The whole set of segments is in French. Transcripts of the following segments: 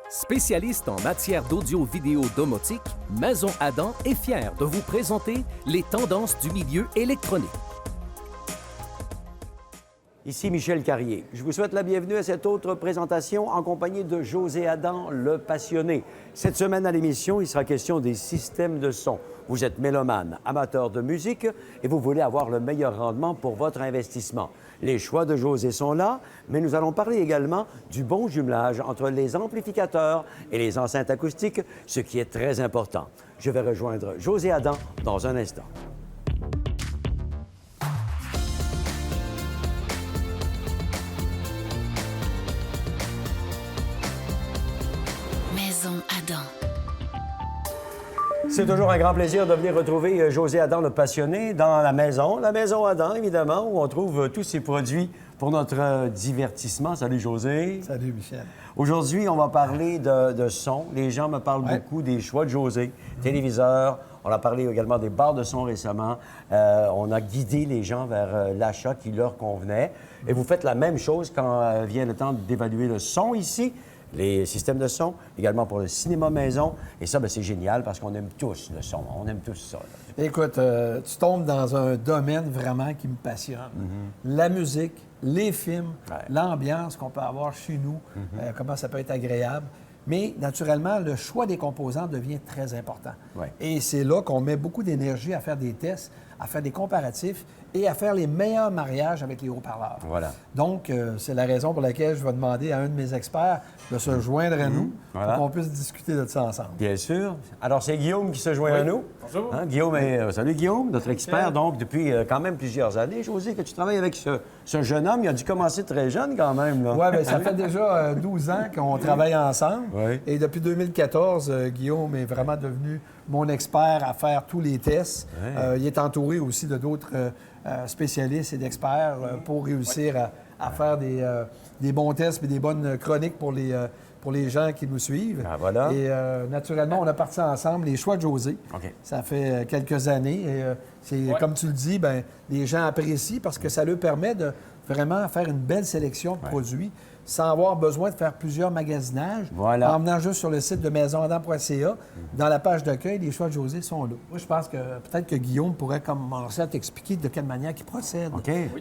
Spécialiste en matière d'audio-vidéo domotique, Maison Adam est fière de vous présenter les tendances du milieu électronique. Ici Michel Carrier. Je vous souhaite la bienvenue à cette autre présentation en compagnie de José Adam, le passionné. Cette semaine à l'émission, il sera question des systèmes de son. Vous êtes mélomane, amateur de musique et vous voulez avoir le meilleur rendement pour votre investissement. Les choix de José sont là, mais nous allons parler également du bon jumelage entre les amplificateurs et les enceintes acoustiques, ce qui est très important. Je vais rejoindre José Adam dans un instant. Maison Adam. C'est toujours un grand plaisir de venir retrouver José Adam, le passionné, dans la Maison Adam, évidemment, où on trouve tous ces produits pour notre divertissement. Salut, José. Salut, Michel. Aujourd'hui, on va parler de son. Les gens me parlent beaucoup des choix de José, téléviseur. On a parlé également des barres de son récemment. On a guidé les gens vers l'achat qui leur convenait. Et vous faites la même chose quand vient le temps d'évaluer le son ici. Les systèmes de son, également pour le cinéma maison. Et ça, c'est génial parce qu'on aime tous le son. On aime tous ça. Là. Écoute, tu tombes dans un domaine vraiment qui me passionne. La musique, les films, l'ambiance qu'on peut avoir chez nous, comment ça peut être agréable. Mais naturellement, le choix des composants devient très important. Et c'est là qu'on met beaucoup d'énergie à faire des tests, à faire des comparatifs et à faire les meilleurs mariages avec les haut-parleurs. Voilà. Donc, c'est la raison pour laquelle je vais demander à un de mes experts de se joindre à nous pour qu'on puisse discuter de ça ensemble. Bien sûr. Alors, c'est Guillaume qui se joint à nous. Bonjour. Hein, Guillaume salut Guillaume, notre expert, donc, depuis quand même plusieurs années. José, que tu travailles avec ce jeune homme. Il a dû commencer très jeune quand même. Oui, bien, ça fait déjà 12 ans qu'on travaille ensemble. Oui. Et depuis 2014, Guillaume est vraiment devenu mon expert à faire tous les tests. Il est entouré aussi de d'autres spécialistes et d'experts pour réussir à faire des bons tests et des bonnes chroniques pour les gens qui nous suivent. Ah, voilà. Et naturellement, on a parti ensemble les choix de José. OK. Ça fait quelques années. Et, c'est comme tu le dis, bien, les gens apprécient parce que ça leur permet de vraiment faire une belle sélection de produits sans avoir besoin de faire plusieurs magasinages. Voilà. En venant juste sur le site de maisonadam.ca, dans la page d'accueil, les choix de José sont là. Moi, je pense que peut-être que Guillaume pourrait commencer à t'expliquer de quelle manière il procède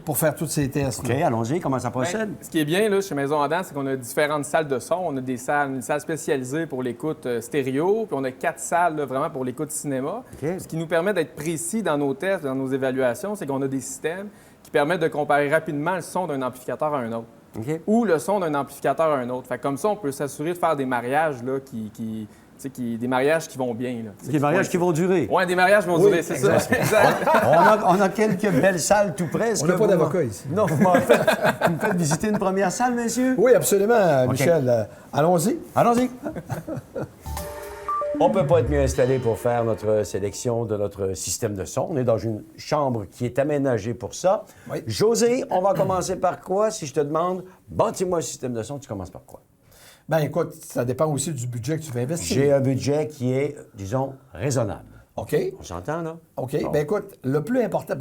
pour faire tous ces tests. OK, allons-y. Comment ça procède? Ce qui est bien là, chez Maison Adam, c'est qu'on a différentes salles de son. On a une salle spécialisée pour l'écoute stéréo, puis on a 4 salles là, vraiment pour l'écoute cinéma. Ce qui nous permet d'être précis dans nos tests, dans nos évaluations, c'est qu'on a des systèmes qui permettent de comparer rapidement le son d'un amplificateur à un autre. Ou le son d'un amplificateur à un autre. Fait comme ça, on peut s'assurer de faire des mariages là, des mariages qui vont bien. Là, des mariages qui vont durer. Oui, des mariages qui vont durer, c'est ça. Exact. On a quelques belles salles tout près. On n'a pas d'avocat ici. Non, vous me faites visiter une première salle, messieurs? Oui, absolument, Michel. Allons-y. Allons-y. On ne peut pas être mieux installé pour faire notre sélection de notre système de son. On est dans une chambre qui est aménagée pour ça. Oui. José, on va commencer par quoi? Si je te demande, bâtis-moi un système de son, tu commences par quoi? Bien, écoute, ça dépend aussi du budget que tu vas investir. J'ai un budget qui est, disons, raisonnable. OK. On s'entend, là? OK. Bon. Bien, écoute, le plus important,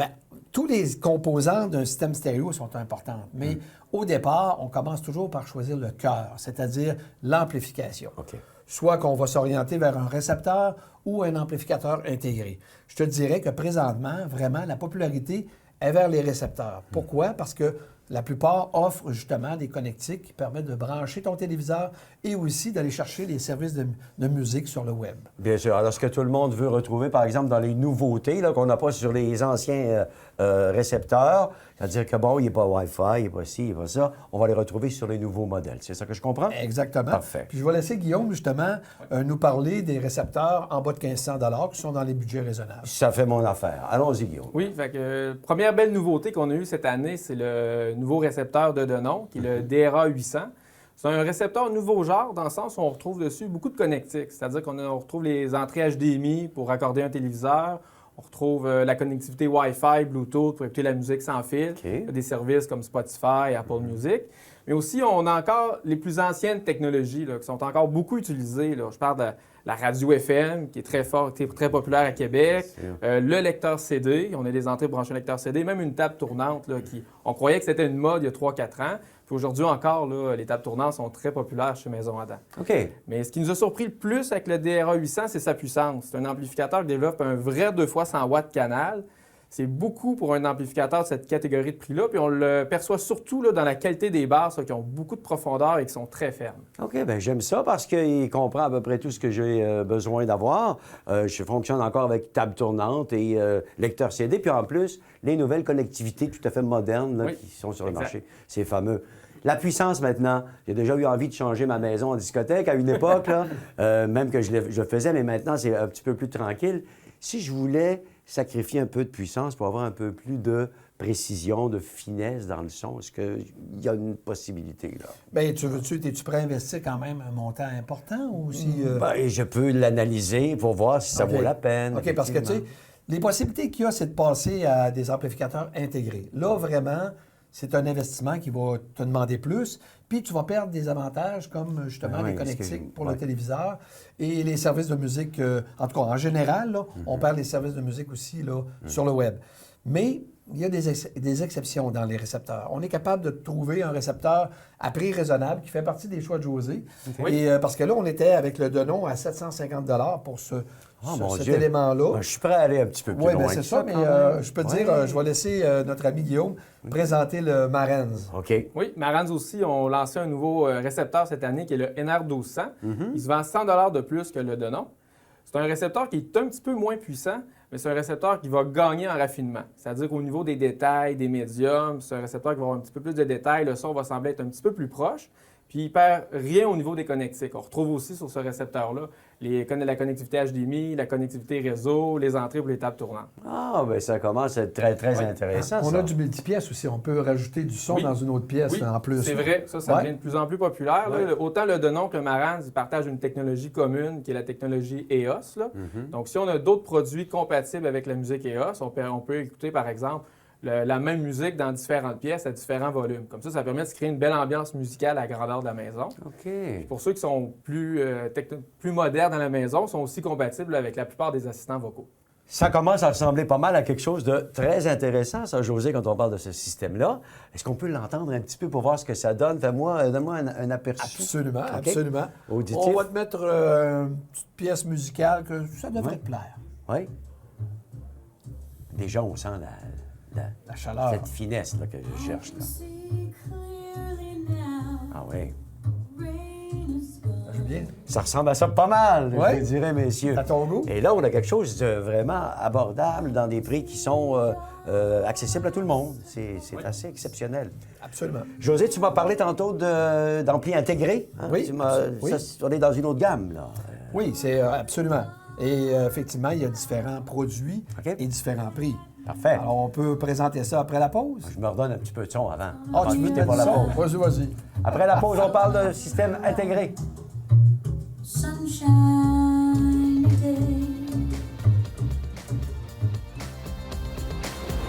tous les composants d'un système stéréo sont importants. Mais au départ, on commence toujours par choisir le cœur, c'est-à-dire l'amplification. OK. Soit qu'on va s'orienter vers un récepteur ou un amplificateur intégré. Je te dirais que présentement, vraiment, la popularité est vers les récepteurs. Pourquoi? Parce que la plupart offrent justement des connectiques qui permettent de brancher ton téléviseur et aussi d'aller chercher les services de musique sur le web. Bien sûr. Alors, ce que tout le monde veut retrouver, par exemple, dans les nouveautés là, qu'on n'a pas sur les anciens récepteurs, c'est-à-dire que, bon, il n'est pas Wi-Fi, il n'est pas ci, il n'est pas ça, on va les retrouver sur les nouveaux modèles. C'est ça que je comprends? Exactement. Parfait. Puis je vais laisser Guillaume, justement, nous parler des récepteurs en bas de 1500 $ qui sont dans les budgets raisonnables. Ça fait mon affaire. Allons-y, Guillaume. Oui, fait que première belle nouveauté qu'on a eue cette année, c'est le nouveau récepteur de Denon, qui est le DRA 800. C'est un récepteur nouveau genre, dans le sens où on retrouve dessus beaucoup de connectiques. C'est-à-dire qu'on retrouve les entrées HDMI pour raccorder un téléviseur. On retrouve la connectivité Wi-Fi, Bluetooth pour écouter la musique sans fil. Il y a des services comme Spotify, Apple Music. Mais aussi, on a encore les plus anciennes technologies là, qui sont encore beaucoup utilisées. Là. Je parle de la radio FM, qui est très forte, très populaire à Québec. Le lecteur CD, on a des entrées pour brancher un lecteur CD, même une table tournante. Là, on croyait que c'était une mode il y a 3-4 ans. Puis aujourd'hui encore, là, les tables tournantes sont très populaires chez Maison Adam. OK. Mais ce qui nous a surpris le plus avec le DRA 800, c'est sa puissance. C'est un amplificateur qui développe un vrai 2 fois 100 watts canal. C'est beaucoup pour un amplificateur de cette catégorie de prix-là. Puis on le perçoit surtout là, dans la qualité des basses qui ont beaucoup de profondeur et qui sont très fermes. OK, bien j'aime ça parce qu'il comprend à peu près tout ce que j'ai besoin d'avoir. Je fonctionne encore avec table tournante et lecteur CD. Puis en plus, les nouvelles connectivités tout à fait modernes là, qui sont sur le marché. C'est fameux. La puissance maintenant, j'ai déjà eu envie de changer ma maison en discothèque à une époque, là, même que je le faisais, mais maintenant c'est un petit peu plus tranquille. Si je voulais sacrifier un peu de puissance pour avoir un peu plus de précision, de finesse dans le son, est-ce qu'il y a une possibilité là? Bien, es-tu prêt à investir quand même un montant important ou si... Bien, je peux l'analyser pour voir si ça vaut la peine. OK, parce que tu sais, les possibilités qu'il y a, c'est de passer à des amplificateurs intégrés. Là, vraiment, c'est un investissement qui va te demander plus, puis tu vas perdre des avantages comme justement les connectiques pour le téléviseur et les services de musique, en tout cas en général, là, on perd les services de musique aussi là, sur le web. Mais il y a des exceptions dans les récepteurs. On est capable de trouver un récepteur à prix raisonnable qui fait partie des choix de José. Et, parce que là, on était avec le Denon à 750 $ pour cet élément-là. Ben, je suis prêt à aller un petit peu plus loin. Oui, bien c'est ça, mais je peux te dire, je vais laisser notre ami Guillaume présenter le Marantz. OK. Oui, Marantz aussi ont lancé un nouveau récepteur cette année qui est le NR1200. Il se vend 100 $ de plus que le Denon. C'est un récepteur qui est un petit peu moins puissant, mais c'est un récepteur qui va gagner en raffinement. C'est-à-dire qu'au niveau des détails, des médiums, c'est un récepteur qui va avoir un petit peu plus de détails. Le son va sembler être un petit peu plus proche. Puis il ne perd rien au niveau des connectiques. On retrouve aussi sur ce récepteur-là la connectivité HDMI, la connectivité réseau, les entrées pour les tables tournantes. Ah, bien ça commence à être très, très intéressant, On ça. a du multipièce aussi. On peut rajouter du son dans une autre pièce en plus. C'est vrai. Ça devient de plus en plus populaire. Là. Autant le Denon que le Marantz, ils partagent une technologie commune qui est la technologie EOS. Là. Donc, si on a d'autres produits compatibles avec la musique EOS, on peut écouter, par exemple, la même musique dans différentes pièces à différents volumes. Comme ça permet de se créer une belle ambiance musicale à la grandeur de la maison. OK. Pour ceux qui sont plus modernes dans la maison, sont aussi compatibles avec la plupart des assistants vocaux. Ça commence à ressembler pas mal à quelque chose de très intéressant, ça, José, quand on parle de ce système-là. Est-ce qu'on peut l'entendre un petit peu pour voir ce que ça donne? Donne-moi un aperçu. Absolument, Okay. absolument. Auditif. On va te mettre une petite pièce musicale que ça devrait te plaire. Oui. Déjà, on sent la chaleur. Cette finesse là, que je cherche. Là. Ah oui. Ça joue bien. Ça ressemble à ça pas mal, je dirais, messieurs. À ton goût? Et là, on a quelque chose de vraiment abordable dans des prix qui sont accessibles à tout le monde. C'est assez exceptionnel. Absolument. José, tu m'as parlé tantôt d'ampli intégré. Hein? Oui. On est dans une autre gamme, là. Oui, c'est absolument. Et effectivement, il y a différents produits et différents prix. Parfait. Alors, on peut présenter ça après la pause? Je me redonne un petit peu de son avant. Ah, tu veux t'es pas la pause. Vas-y. Après la pause, on parle de système intégré. Sunshine day.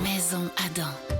Maison Adam.